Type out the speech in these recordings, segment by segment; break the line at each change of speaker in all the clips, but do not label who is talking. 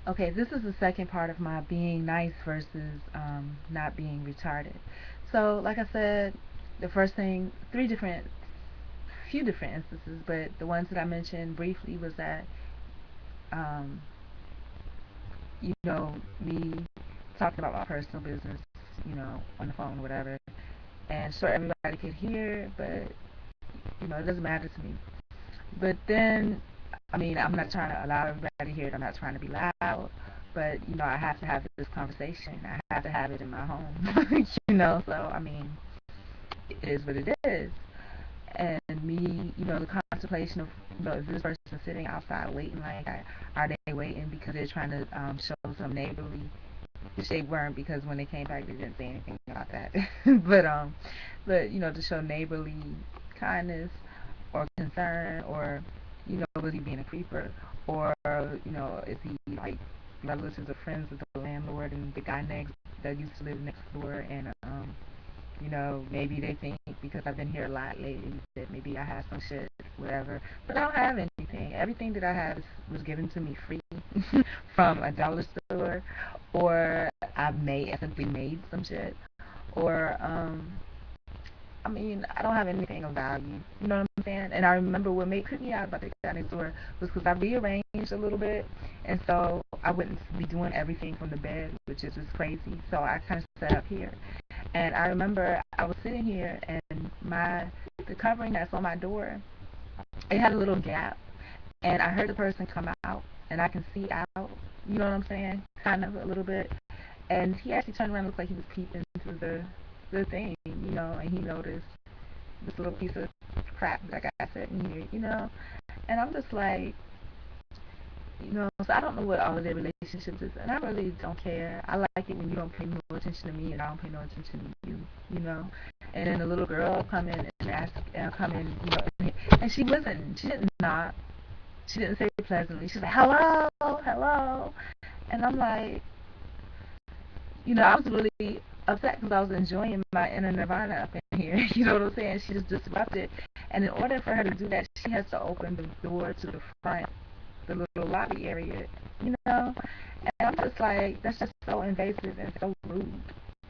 Okay, this is the second part of my being nice versus not being retarded. So, like I said, the first thing, few different instances, but the ones that I mentioned briefly was that, um, me talking about my personal business, on the phone or whatever, and sure everybody could hear, but it doesn't matter to me. But then, I mean, I'm not trying to allow everybody to hear it. I'm not trying to be loud, but I have to have this conversation. I have to have it in my home, So I mean, it is what it is. And me, the contemplation of, if this person is sitting outside waiting, like, are they waiting because they're trying to show some neighborly, which they weren't, because when they came back they didn't say anything about that. But to show neighborly kindness or concern, or was he being a creeper, or is he like relatives or friends with the landlord and the guy next that used to live next door, and maybe they think because I've been here a lot lately that maybe I have some shit, whatever. But I don't have anything. Everything that I have was given to me free from a dollar store, or I simply made some shit, or I mean, I don't have anything of value. You know what I'm saying? And I remember what made creep me out about the guy next door was because I rearranged a little bit, and so I wouldn't be doing everything from the bed, which is just crazy. So I kind of set up here, and I remember I was sitting here, and the covering that's on my door, it had a little gap, and I heard the person come out, and I can see out. You know what I'm saying? Kind of a little bit. And he actually turned around and looked like he was peeping through the thing, and he noticed this little piece of crap that I got sitting here, And I'm just like, so I don't know what all of their relationships is, and I really don't care. I like it when you don't pay no attention to me and I don't pay no attention to you, you know. And then the little girl come in and ask, come in, and she didn't knock, she didn't say it pleasantly. She's like, hello, hello, and I'm like, I was really upset because I was enjoying my inner nirvana up in here. You know what I'm saying? She just disrupted. And in order for her to do that, she has to open the door to the front, the little lobby area, you know? And I'm just like, that's just so invasive and so rude,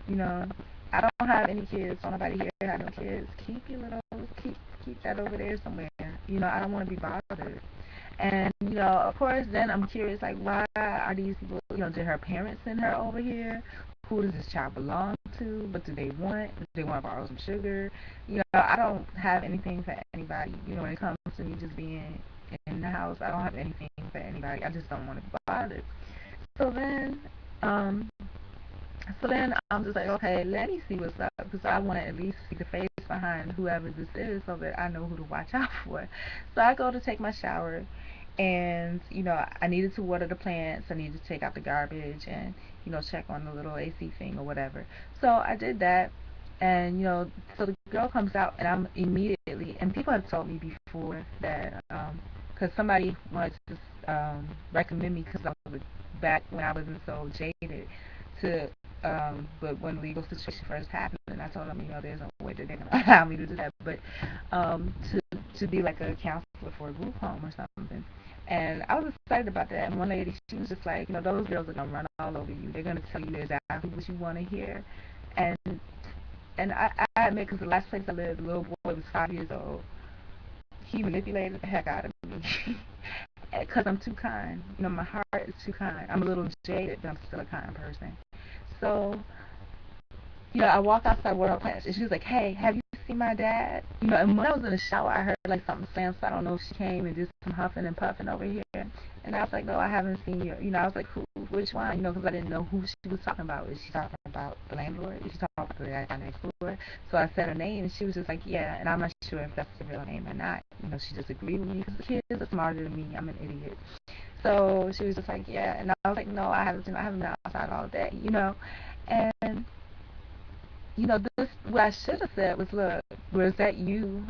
you know? I don't have any kids, so nobody here has no kids. Keep that over there somewhere. I don't want to be bothered. And, of course, then I'm curious, like, why are these people, did her parents send her over here? Who does this child belong to? What do they want? Do they want to borrow some sugar? I don't have anything for anybody. When it comes to me just being in the house, I don't have anything for anybody. I just don't want to be bothered. So then, um, so then I'm just like, okay, let me see what's up, because I want to at least see the face behind whoever this is so that I know who to watch out for. So I go to take my shower, and I needed to water the plants, I needed to take out the garbage, and check on the little AC thing or whatever. So I did that, and so the girl comes out, and I'm immediately, and people have told me before that, because somebody wanted to recommend me, because I was back when I wasn't so jaded, to but when the legal situation first happened, and I told them, there's no way that they're gonna allow me to do that, but to be like a counselor for a group home or something. And I was excited about that. And one lady, she was just like, those girls are gonna run all over you. They're gonna tell you exactly what you want to hear. And I admit, because the last place I lived, the little boy was 5 years old. He manipulated the heck out of me. Because I'm too kind. My heart is too kind. I'm a little jaded, but I'm still a kind person. So I walk outside with her plants, and she was like, "Hey, have you seen my dad?" And when I was in the shower, I heard like something slam, so I don't know if she came and did some huffing and puffing over here. And I was like, "No, I haven't seen you." I was like, "Who? Which one?" Because I didn't know who she was talking about. Is she talking about the landlord? Is she talking about the guy next door? So I said her name, and she was just like, "Yeah." And I'm not sure if that's the real name or not. She just agreed with me, because the kids are smarter than me. I'm an idiot. So she was just like, "Yeah," and I was like, "No, I haven't been outside all day." And this, what I should have said was, look, was that you?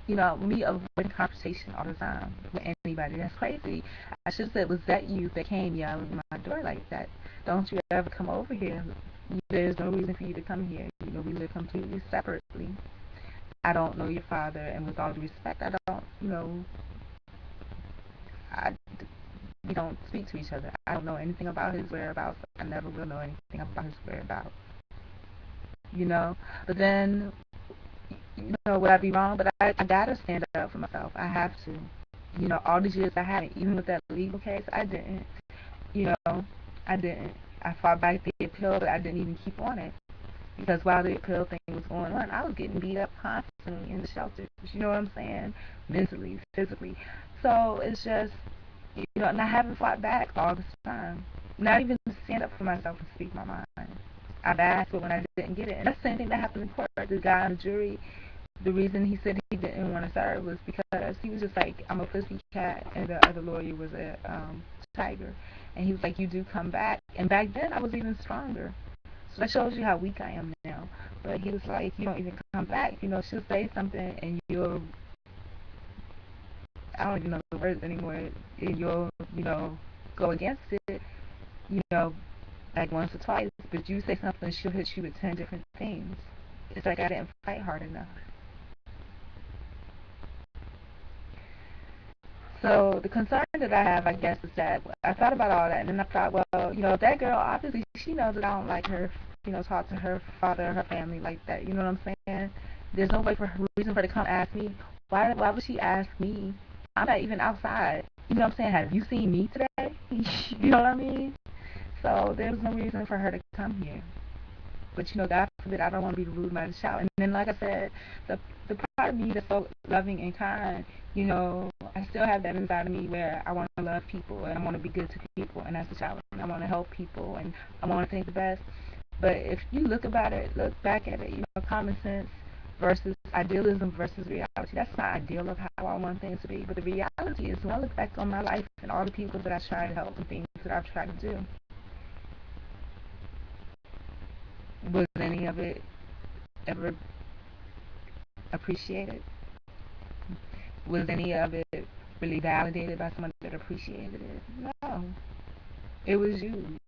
Me avoiding conversation all the time with anybody. That's crazy. I should have said, was that you that came yelling at my door like that? Don't you ever come over here. There's no reason for you to come here. We live completely separately. I don't know your father, and with all due respect, I don't, I we don't speak to each other. I don't know anything about his whereabouts. I never will know anything about his whereabouts. You know, but then, you know, would I be wrong? But I gotta stand up for myself. I have to. You know, all these years I haven't. Even with that legal case, I didn't. You know, I didn't. I fought back the appeal, but I didn't even keep on it. Because while the appeal thing was going on, I was getting beat up constantly in the shelters. You know what I'm saying? Mentally, physically. So it's just, you know, and I haven't fought back all this time. Not even to stand up for myself and speak my mind. I've asked, but when I didn't get it, and that's the same thing that happened in court. The guy on the jury, the reason he said he didn't want to serve was because he was just like, I'm a pussy cat, and the other lawyer was a tiger. And he was like, you do come back. And back then, I was even stronger. So that shows you how weak I am now. But he was like, you don't even come back. You know, she'll say something, and you'll, I don't even know the words anymore, and you'll, you know, go against it, you know, like once or twice. But you say something, she'll hit you with 10 different things. It's like I didn't fight hard enough. So the concern that I have, I guess, is that I thought about all that, and then I thought, well, you know, that girl, obviously, she knows that I don't like her, you know, talk to her father or her family like that. You know what I'm saying? There's no way for her, reason for her to come ask me. Why would she ask me? I'm not even outside. You know what I'm saying? Have you seen me today? You know what I mean? So there's no reason for her to come here. But you know, God forbid, I don't want to be rude by the shout. And then, like I said, the part of me that's so loving and kind, you know, I still have that inside of me where I want to love people and I want to be good to people, and that's a challenge. I want to help people and I want to think the best. But if you look back at it, you know, common sense versus idealism versus reality. That's my ideal of how I want things to be. But the reality is, when I look back on my life and all the people that I tried to help and things that I've tried to do, was any of it ever appreciated? Was any of it really validated by someone that appreciated it? No. It was used.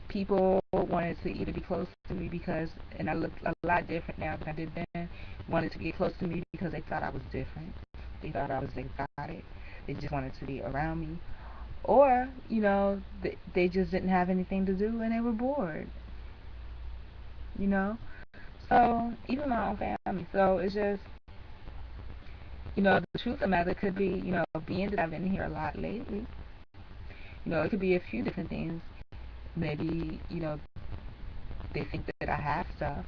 People wanted to either be close to me because, and I look a lot different now than I did then, wanted to get close to me because they thought I was different. They thought I was exotic. They just wanted to be around me. Or, you know, they just didn't have anything to do and they were bored, you know? So, even my own family. So, it's just, you know, the truth of the matter could be, you know, being that I've been here a lot lately, you know, it could be a few different things. Maybe, you know, they think that I have stuff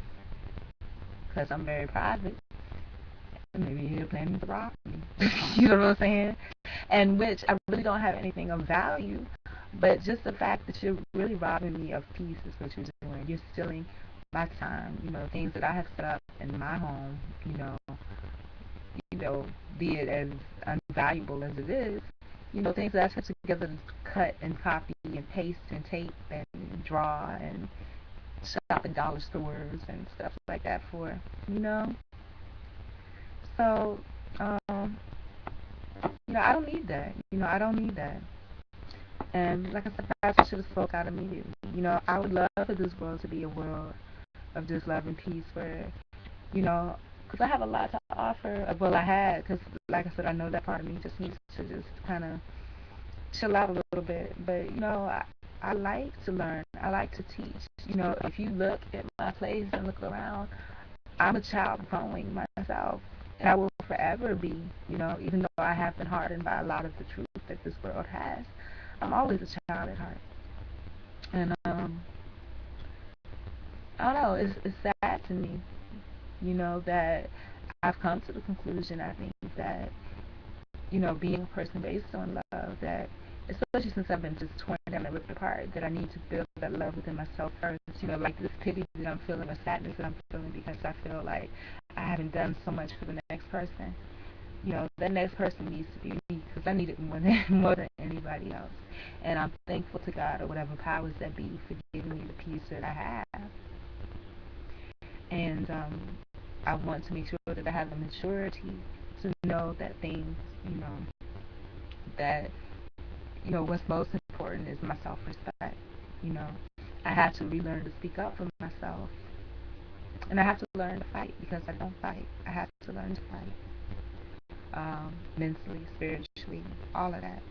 because I'm very private. Maybe you're planning to rob me. You know what I'm saying? And which I really don't have anything of value, but just the fact that you're really robbing me of peace is what you're doing. You're stealing my time, you know, things that I have set up in my home, you know, be it as unvaluable as it is, you know, things that I put together to cut and copy and paste and tape and draw and shop at dollar stores and stuff like that for, you know. So, you know, I don't need that. You know, I don't need that. And like I said, perhaps I should have spoke out immediately. You know, I would love for this world to be a world of just love and peace where, you know, because I have a lot to offer. Well, I had, because like I said, I know that part of me just needs to just kind of chill out a little bit. But, you know, I like to learn. I like to teach. You know, if you look at my place and look around, I'm a child growing myself. And I will forever be, you know, even though I have been hardened by a lot of the truth that this world has. I'm always a child at heart. And I don't know, it's sad to me, you know, that I've come to the conclusion, I think, that, you know, being a person based on love, that especially since I've been just torn down and ripped apart, that I need to build that love within myself first. You know, like this pity that I'm feeling, or sadness that I'm feeling because I feel like I haven't done so much for the next person. You know, that next person needs to be me because I need it more than more than anybody else. And I'm thankful to God or whatever powers that be for giving me the peace that I have. And I want to make sure that I have the maturity to know that things, you know, that, you know, what's most important is my self-respect. You know, I have to relearn to speak up for myself. And I have to learn to fight because I don't fight. I have to learn to fight. Mentally, spiritually, all of that,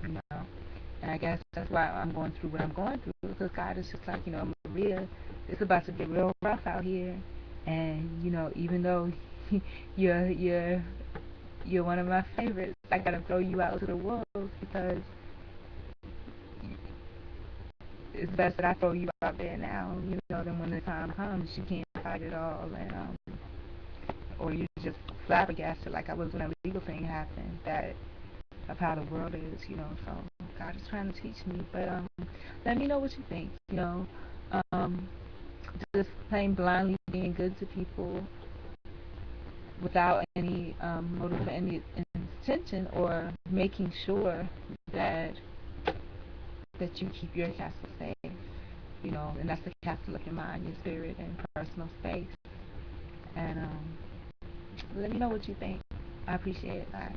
you know. And I guess that's why I'm going through what I'm going through, because God is just like, Maria, it's about to get real rough out here. And, even though you're, you're, you're one of my favorites, I gotta throw you out to the wolves, because it's best that I throw you out there now, then when the time comes, you can't fight it all, and, or you just flabbergasted like I was when that legal thing happened, that of how the world is, so God is trying to teach me, but, let me know what you think, um, just plain blindly being good to people without any, motive, any intention, or making sure that you keep your castle safe, and that's the castle of your mind, your spirit, and personal space. And let me know what you think. I appreciate it. Bye.